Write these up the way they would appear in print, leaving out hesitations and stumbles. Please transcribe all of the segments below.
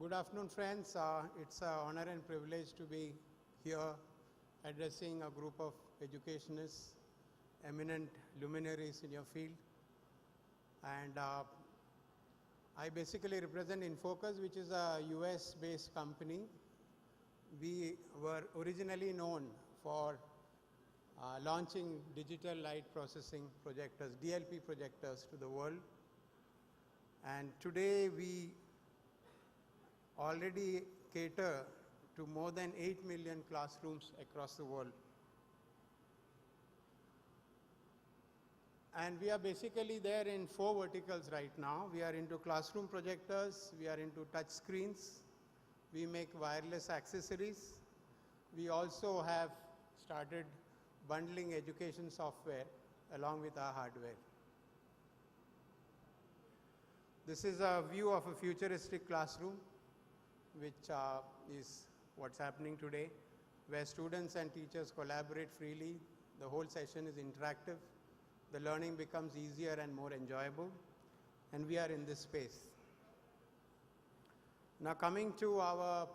Good afternoon, friends. It's an honor and privilege to be here addressing a group of educationists, eminent luminaries in your field. And I basically represent Infocus, which is a US-based company. We were originally known for launching digital light processing projectors, DLP projectors, to the world. And today we already cater to more than 8 million classrooms across the world. And we are basically there in 4 verticals right now. We are into classroom projectors, we are into touch screens, we make wireless accessories. We also have started bundling education software along with our hardware. This is a view of a futuristic classroom, which is what's happening today, where students and teachers collaborate freely. The whole session is interactive. The learning becomes easier and more enjoyable, and we are in this space. Now coming to our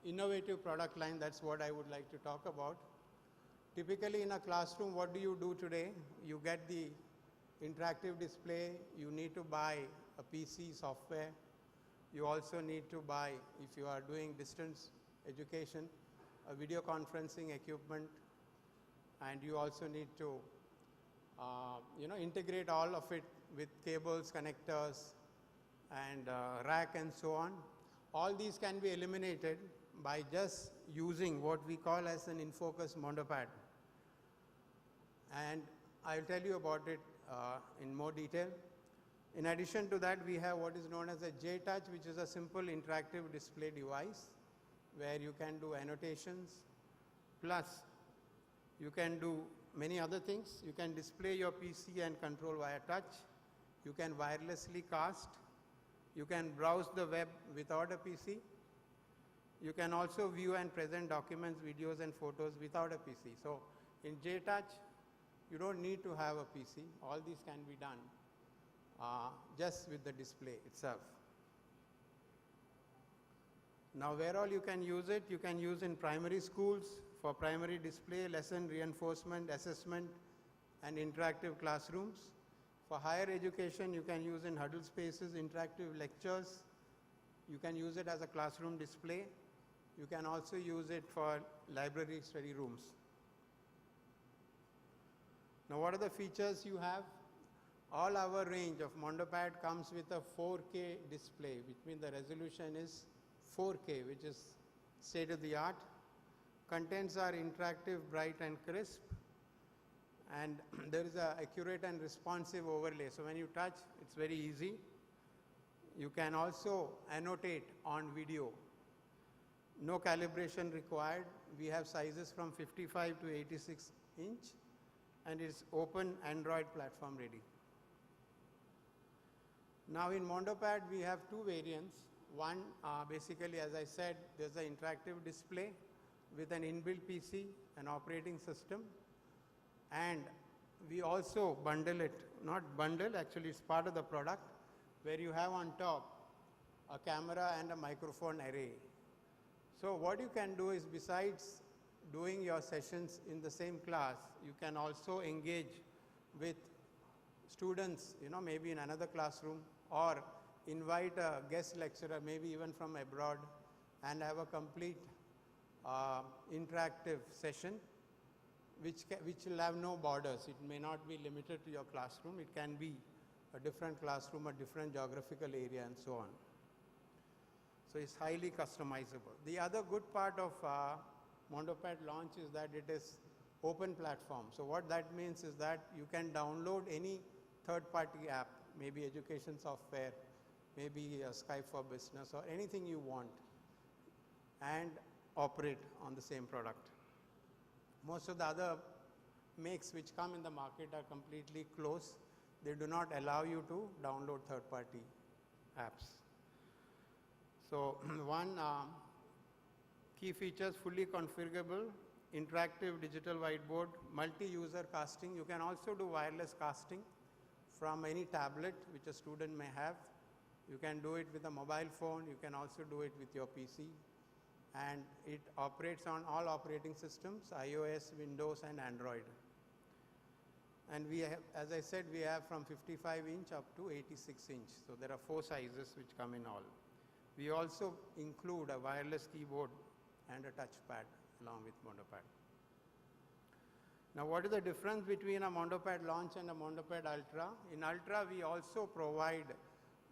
innovative product line, that's what I would like to talk about. Typically in a classroom, what do you do today? You get the interactive display, you need to buy a PC software. You also need to buy, if you are doing distance education, a video conferencing equipment, and you also need to integrate all of it with cables, connectors, and rack and so on. All these can be eliminated by just using what we call as an Infocus Mondopad. And I'll tell you about it in more detail. In addition to that, we have what is known as a J-Touch, which is a simple interactive display device where you can do annotations, plus you can do many other things. You can display your PC and control via touch. You can wirelessly cast. You can browse the web without a PC. You can also view and present documents, videos, and photos without a PC. So in J-Touch, you don't need to have a PC. All these can be done just with the display itself. Now where all you can use it? You can use in primary schools for primary display, lesson reinforcement, assessment, and interactive classrooms. For higher education, you can use in huddle spaces, interactive lectures. You can use it as a classroom display. You can also use it for library study rooms. Now what are the features you have? All our range of Mondopad comes with a 4K display, which means the resolution is 4K, which is state of the art. Contents are interactive, bright, and crisp. And there is an accurate and responsive overlay. So when you touch, it's very easy. You can also annotate on video. No calibration required. We have sizes from 55 to 86 inch, and it's open Android platform ready. Now in Mondopad, we have 2 variants. One, basically, as I said, there's an interactive display with an inbuilt PC, an operating system, and we also bundle it, not bundle, actually it's part of the product, where you have on top a camera and a microphone array. So what you can do is, besides doing your sessions in the same class, you can also engage with students, maybe in another classroom, or invite a guest lecturer, maybe even from abroad, and have a complete interactive session, which will have no borders. It may not be limited to your classroom. It can be a different classroom, a different geographical area, and so on. So it's highly customizable. The other good part of Mondopad launch is that it is open platform. So what that means is that you can download any third-party app, maybe education software, maybe Skype for Business, or anything you want, and operate on the same product. Most of the other makes which come in the market are completely closed. They do not allow you to download third-party apps. So one key features: fully configurable, interactive digital whiteboard, multi-user casting. You can also do wireless casting from any tablet which a student may have. You can do it with a mobile phone. You can also do it with your PC. And it operates on all operating systems, iOS, Windows, and Android. And we have, as I said, we have from 55-inch up to 86-inch. So there are 4 sizes which come in all. We also include a wireless keyboard and a touchpad along with MondoPad. Now, what is the difference between a MondoPad Launch and a MondoPad Ultra? In Ultra, we also provide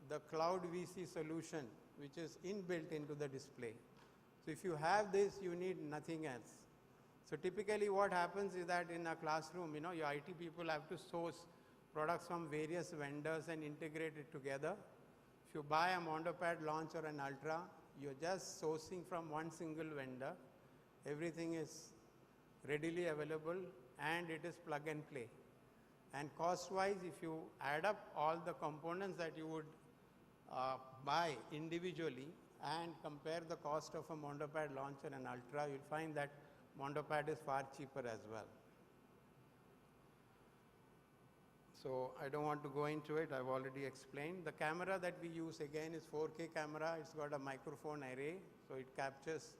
the cloud VC solution, which is inbuilt into the display. So if you have this, you need nothing else. So typically what happens is that in a classroom, your IT people have to source products from various vendors and integrate it together. If you buy a MondoPad Launch or an Ultra, you're just sourcing from one single vendor. Everything is readily available and it is plug and play. And cost-wise, if you add up all the components that you would buy individually and compare the cost of a MondoPad Launch and an Ultra, you'll find that MondoPad is far cheaper as well. So I don't want to go into it, I've already explained. The camera that we use again is 4K camera. It's got a microphone array, so it captures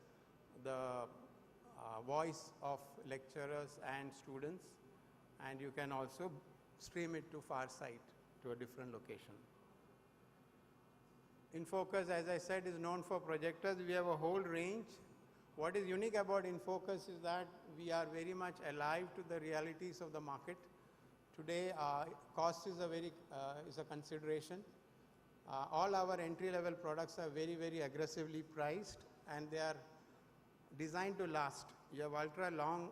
the voice of lecturers and students, and you can also stream it to far site, to a different location. Infocus, as I said, is known for projectors. We have a whole range. What is unique about Infocus is that we are very much alive to the realities of the market. Today, cost is a consideration. All our entry-level products are very, very aggressively priced, and they are designed to last. You have ultra-long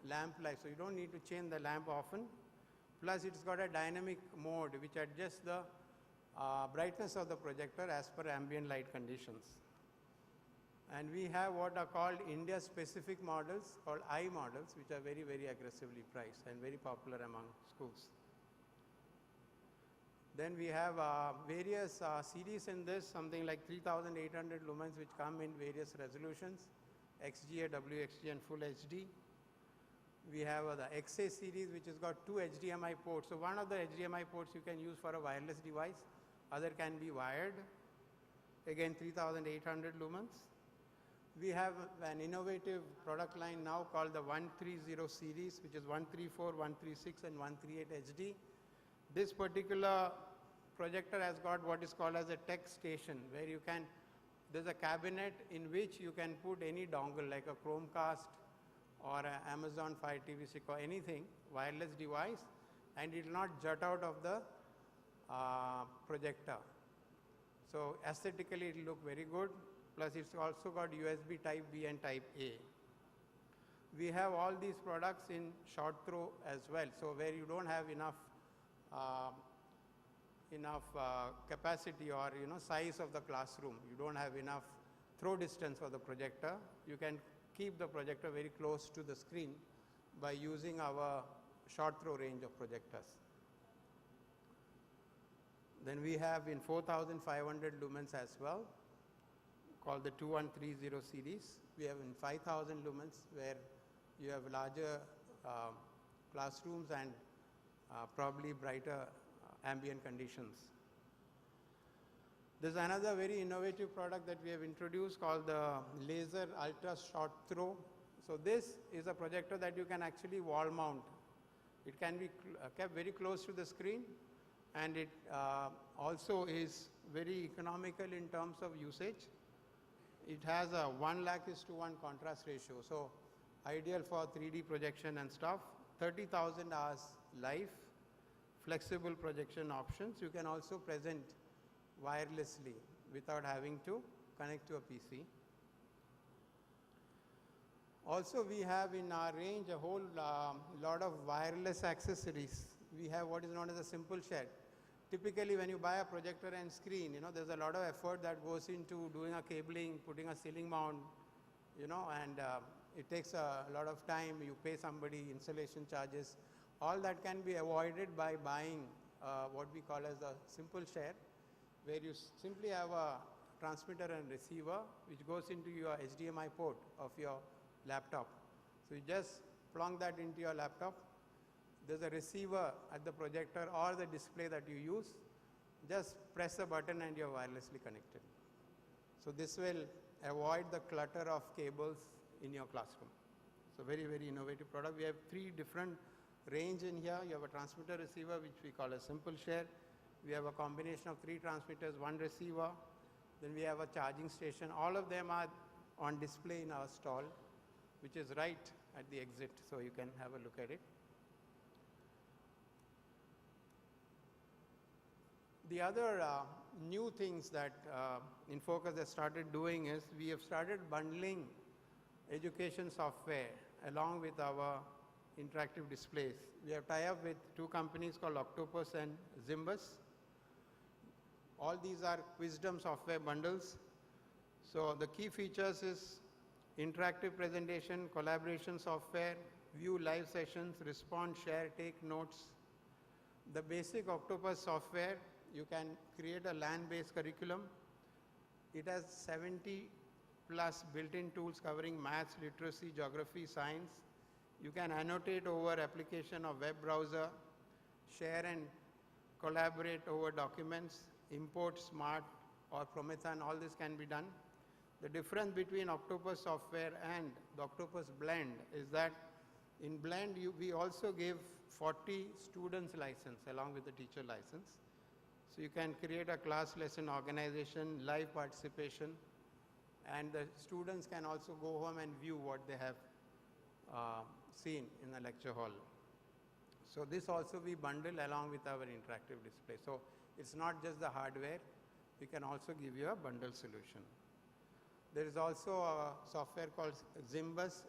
lamp life, so you don't need to change the lamp often. Plus, it's got a dynamic mode which adjusts the brightness of the projector as per ambient light conditions. And we have what are called India-specific models, called I models, which are very, very aggressively priced and very popular among schools. Then we have various series in this, something like 3,800 lumens, which come in various resolutions, XGA, WXG, and Full HD. We have the XA series, which has got 2 HDMI ports. So one of the HDMI ports you can use for a wireless device, other can be wired. Again, 3,800 lumens. We have an innovative product line now called the 130 series, which is 134, 136, and 138 HD. This particular projector has got what is called as a tech station, where you can, there's a cabinet in which you can put any dongle like a Chromecast or an Amazon Fire TV Stick or anything, wireless device, and it will not jut out of the projector. So aesthetically it will look very good. Plus it's also got USB Type B and Type A. We have all these products in short throw as well. So where you don't have enough capacity or size of the classroom, you don't have enough throw distance for the projector, you can keep the projector very close to the screen by using our short throw range of projectors. Then we have in 4,500 lumens as well, called the 2130 series. We have in 5,000 lumens, where you have larger classrooms and probably brighter ambient conditions. There's another very innovative product that we have introduced called the Laser Ultra Short Throw. So this is a projector that you can actually wall mount. It can be kept very close to the screen, and it also is very economical in terms of usage. It has a 1:1 contrast ratio, so ideal for 3D projection and stuff. 30,000 hours life, flexible projection options. You can also present wirelessly without having to connect to a PC. Also, we have in our range a whole lot of wireless accessories. We have what is known as a simple shed. Typically, when you buy a projector and screen, there's a lot of effort that goes into doing a cabling, putting a ceiling mount, and it takes a lot of time. You pay somebody installation charges. All that can be avoided by buying what we call as a simple share, where you simply have a transmitter and receiver which goes into your HDMI port of your laptop. So you just plunk that into your laptop. There's a receiver at the projector or the display that you use. just press a button and you're wirelessly connected. So this will avoid the clutter of cables in your classroom. So very, very innovative product. We have 3 different range in here. You have a transmitter receiver, which we call a simple share. We have a combination of 3 transmitters, 1 receiver. Then we have a charging station. All of them are on display in our stall, which is right at the exit, so you can have a look at it. The other new things that Infocus has started doing is we have started bundling education software along with our interactive displays. We have tie-up with 2 companies called Octopus and Zimbus. All these are Wisdom software bundles. So the key features is interactive presentation, collaboration software, view live sessions, respond, share, take notes. The basic Octopus software, you can create a LAN-based curriculum. It has 70 plus built-in tools covering maths, literacy, geography, science. You can annotate over application of web browser, share and collaborate over documents, import smart or Promethean, all this can be done. The difference between Octopus software and the Octopus Blend is that in Blend we also give 40 students license along with the teacher license. So you can create a class lesson organization, live participation, and the students can also go home and view what they have seen in the lecture hall. So this also we bundle along with our interactive display. So it's not just the hardware, we can also give you a bundle solution. There is also a software called Zimbus,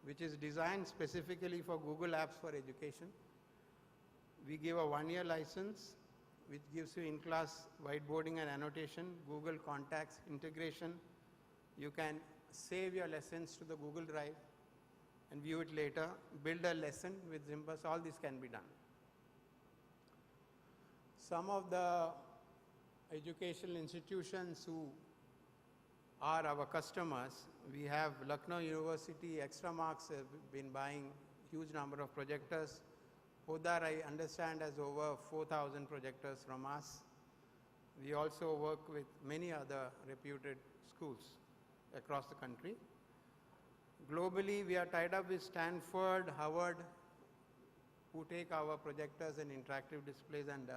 which is designed specifically for Google Apps for education. We give a 1-year license, which gives you in-class whiteboarding and annotation, Google Contacts integration. You can save your lessons to the Google Drive and view it later, build a lesson with Zimbus, all this can be done. Some of the educational institutions who are our customers, we have Lucknow University, Extra Marks have been buying huge number of projectors. Podar, I understand, has over 4,000 projectors from us. We also work with many other reputed schools across the country. Globally, we are tied up with Stanford, Harvard, who take our projectors and interactive displays, and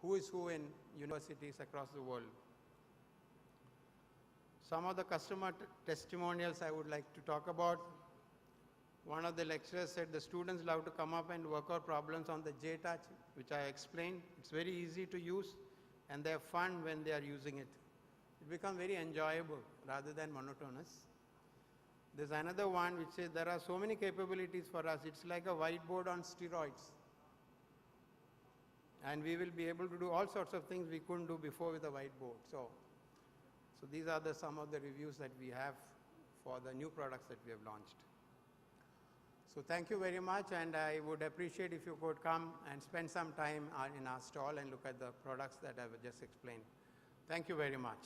who is who in universities across the world. Some of the customer testimonials I would like to talk about. One of the lecturers said the students love to come up and work out problems on the J-Touch, which I explained. It's very easy to use, and they're fun when they are using it. It becomes very enjoyable rather than monotonous. There's another one which says there are so many capabilities for us. It's like a whiteboard on steroids. And we will be able to do all sorts of things we couldn't do before with a whiteboard. So these are some of the reviews that we have for the new products that we have launched. So thank you very much, and I would appreciate if you could come and spend some time in our stall and look at the products that I've just explained. Thank you very much.